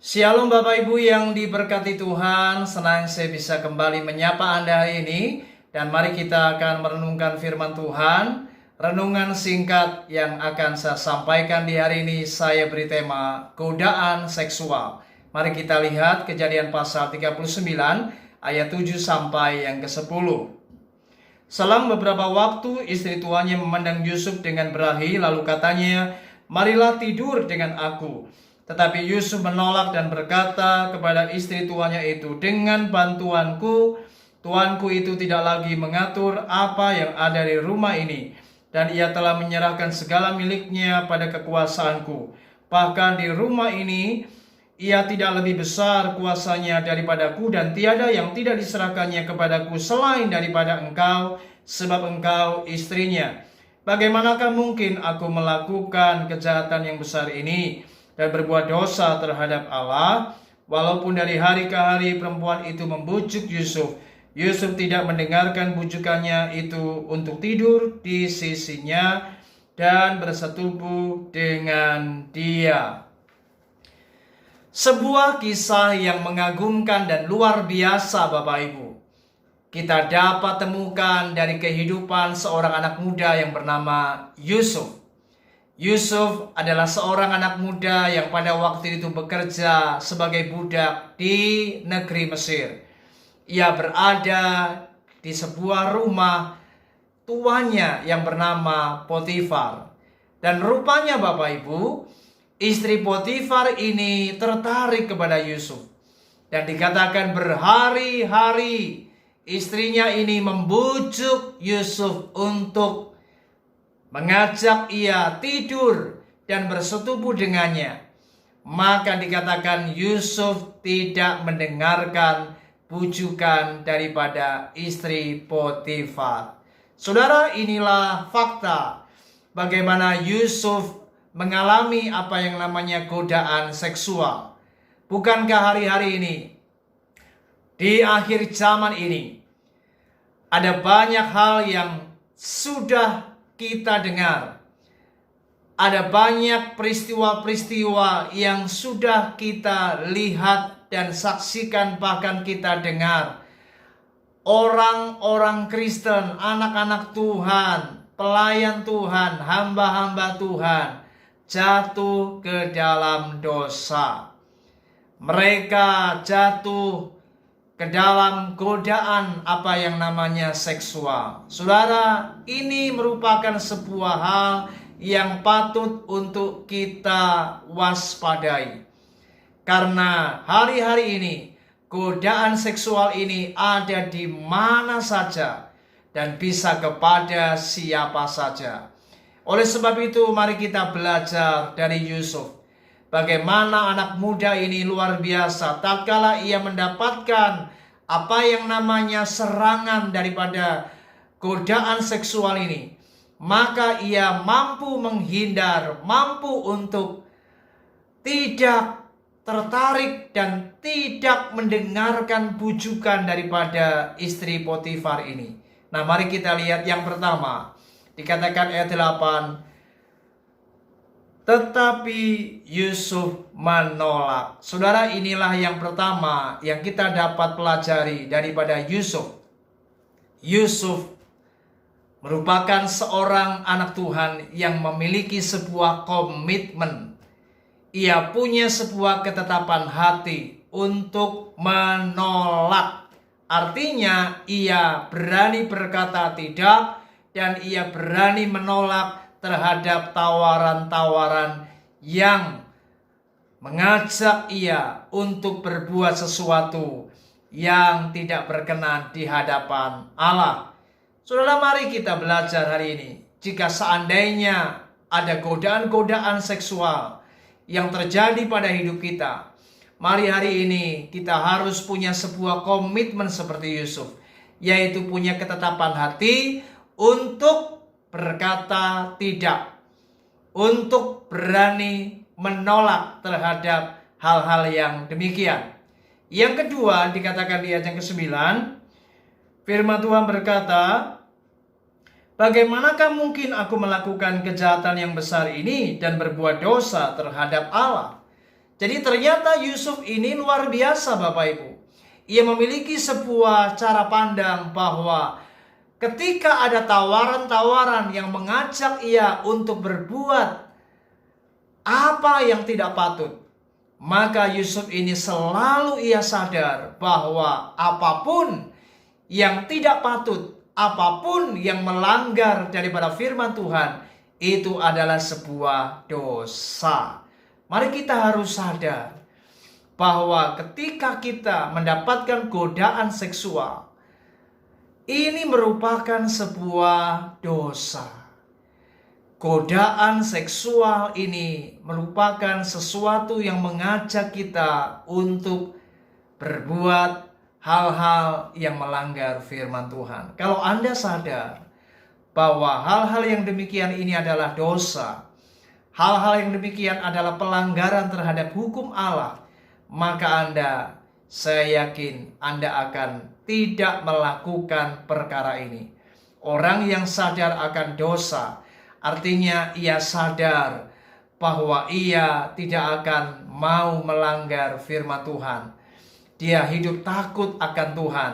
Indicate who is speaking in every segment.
Speaker 1: Shalom Bapak Ibu yang diberkati Tuhan, senang saya bisa kembali menyapa Anda hari ini. Dan mari kita akan merenungkan firman Tuhan. Renungan singkat yang akan saya sampaikan di hari ini saya beri tema godaan seksual. Mari kita lihat Kejadian pasal 39 ayat 7 sampai yang ke-10. Selang beberapa waktu istri tuannya memandang Yusuf dengan berahi, lalu katanya, "Marilah tidur dengan aku." Tetapi Yusuf menolak dan berkata kepada istri tuannya itu, "Dengan bantuanku, tuanku itu tidak lagi mengatur apa yang ada di rumah ini, dan ia telah menyerahkan segala miliknya pada kekuasaanku. Bahkan di rumah ini, ia tidak lebih besar kuasanya daripadaku, dan tiada yang tidak diserahkannya kepadaku selain daripada engkau, sebab engkau istrinya. Bagaimanakah mungkin aku melakukan kejahatan yang besar ini dan berbuat dosa terhadap Allah?" Walaupun dari hari ke hari perempuan itu membujuk Yusuf, Yusuf tidak mendengarkan bujukannya itu untuk tidur di sisinya dan bersetubuh dengan dia. Sebuah kisah yang mengagumkan dan luar biasa, Bapak Ibu. Kita dapat temukan dari kehidupan seorang anak muda yang bernama Yusuf. Yusuf adalah seorang anak muda yang pada waktu itu bekerja sebagai budak di negeri Mesir. Ia berada di sebuah rumah tuannya yang bernama Potifar. Dan rupanya Bapak Ibu, istri Potifar ini tertarik kepada Yusuf. Dan dikatakan berhari-hari istrinya ini membujuk Yusuf untuk mengajak ia tidur dan bersetubuh dengannya. Maka dikatakan Yusuf tidak mendengarkan bujukan daripada istri Potifar. Saudara, inilah fakta bagaimana Yusuf mengalami apa yang namanya godaan seksual. Bukankah hari-hari ini, di akhir zaman ini, ada banyak hal yang sudah kita dengar. Ada banyak peristiwa-peristiwa yang sudah kita lihat dan saksikan, bahkan kita dengar. Orang-orang Kristen, anak-anak Tuhan, pelayan Tuhan, hamba-hamba Tuhan jatuh ke dalam dosa. Mereka jatuh ke dalam godaan apa yang namanya seksual. Saudara, ini merupakan sebuah hal yang patut untuk kita waspadai. Karena hari-hari ini godaan seksual ini ada di mana saja dan bisa kepada siapa saja. Oleh sebab itu, mari kita belajar dari Yusuf. Bagaimana anak muda ini luar biasa, tatkala ia mendapatkan apa yang namanya serangan daripada godaan seksual ini, maka ia mampu menghindar, mampu untuk tidak tertarik dan tidak mendengarkan bujukan daripada istri Potifar ini. Nah, mari kita lihat yang pertama, dikatakan ayat 8, tetapi Yusuf menolak. Saudara, inilah yang pertama yang kita dapat pelajari daripada Yusuf. Yusuf merupakan seorang anak Tuhan yang memiliki sebuah komitmen. Ia punya sebuah ketetapan hati untuk menolak. Artinya ia berani berkata tidak dan ia berani menolak terhadap tawaran-tawaran yang mengajak ia untuk berbuat sesuatu yang tidak berkenan di hadapan Allah. Saudara, mari kita belajar hari ini. Jika seandainya ada godaan-godaan seksual yang terjadi pada hidup kita, mari hari ini kita harus punya sebuah komitmen seperti Yusuf, yaitu punya ketetapan hati untuk berkata tidak, untuk berani menolak terhadap hal-hal yang demikian. Yang kedua, dikatakan di ayat yang ke-9, firman Tuhan berkata, "Bagaimanakah mungkin aku melakukan kejahatan yang besar ini dan berbuat dosa terhadap Allah?" Jadi ternyata Yusuf ini luar biasa Bapak Ibu. Ia memiliki sebuah cara pandang bahwa ketika ada tawaran-tawaran yang mengajak ia untuk berbuat apa yang tidak patut, maka Yusuf ini selalu ia sadar bahwa apapun yang tidak patut, apapun yang melanggar daripada firman Tuhan, itu adalah sebuah dosa. Mari kita harus sadar bahwa ketika kita mendapatkan godaan seksual, ini merupakan sebuah dosa. Godaan seksual ini merupakan sesuatu yang mengajak kita untuk berbuat hal-hal yang melanggar firman Tuhan. Kalau Anda sadar bahwa hal-hal yang demikian ini adalah dosa, hal-hal yang demikian adalah pelanggaran terhadap hukum Allah, maka saya yakin Anda akan tidak melakukan perkara ini. Orang yang sadar akan dosa, artinya ia sadar bahwa ia tidak akan mau melanggar firman Tuhan. Dia hidup takut akan Tuhan.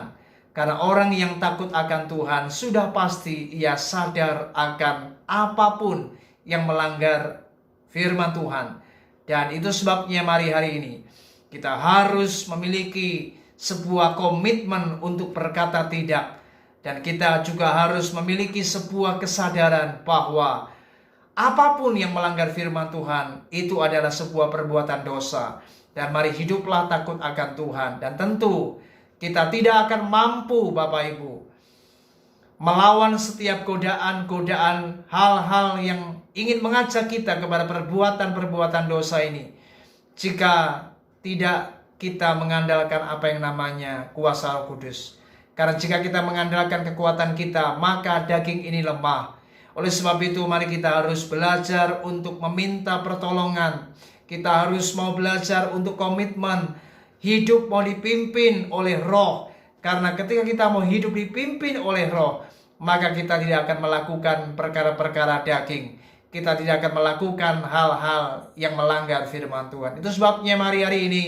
Speaker 1: Karena orang yang takut akan Tuhan sudah pasti ia sadar akan apapun yang melanggar firman Tuhan. Dan itu sebabnya mari hari ini kita harus memiliki sebuah komitmen untuk berkata tidak. Dan kita juga harus memiliki sebuah kesadaran bahwa apapun yang melanggar firman Tuhan itu adalah sebuah perbuatan dosa. Dan mari hiduplah takut akan Tuhan. Dan tentu kita tidak akan mampu Bapak Ibu melawan setiap godaan-godaan hal-hal yang ingin mengajak kita kepada perbuatan-perbuatan dosa ini, jika tidak kita mengandalkan apa yang namanya kuasa Roh Kudus. Karena jika kita mengandalkan kekuatan kita, maka daging ini lemah. Oleh sebab itu mari kita harus belajar untuk meminta pertolongan. Kita harus mau belajar untuk komitmen hidup mau dipimpin oleh Roh. Karena ketika kita mau hidup dipimpin oleh Roh, maka kita tidak akan melakukan perkara-perkara daging. Kita tidak akan melakukan hal-hal yang melanggar firman Tuhan. Itu sebabnya mari hari ini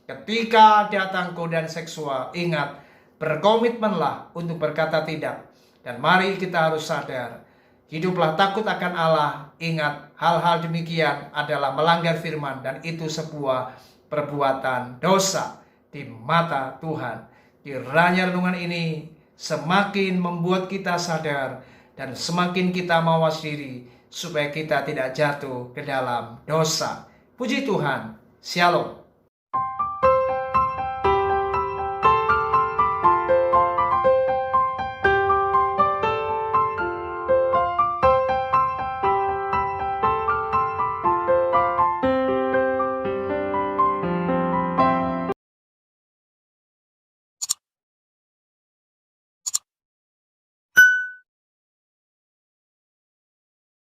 Speaker 1: ketika datang godaan seksual, ingat, berkomitmenlah untuk berkata tidak. Dan mari kita harus sadar, hiduplah takut akan Allah. Ingat, hal-hal demikian adalah melanggar firman dan itu sebuah perbuatan dosa di mata Tuhan. Kiranya renungan ini semakin membuat kita sadar dan semakin kita mawas diri supaya kita tidak jatuh ke dalam dosa. Puji Tuhan. Shalom.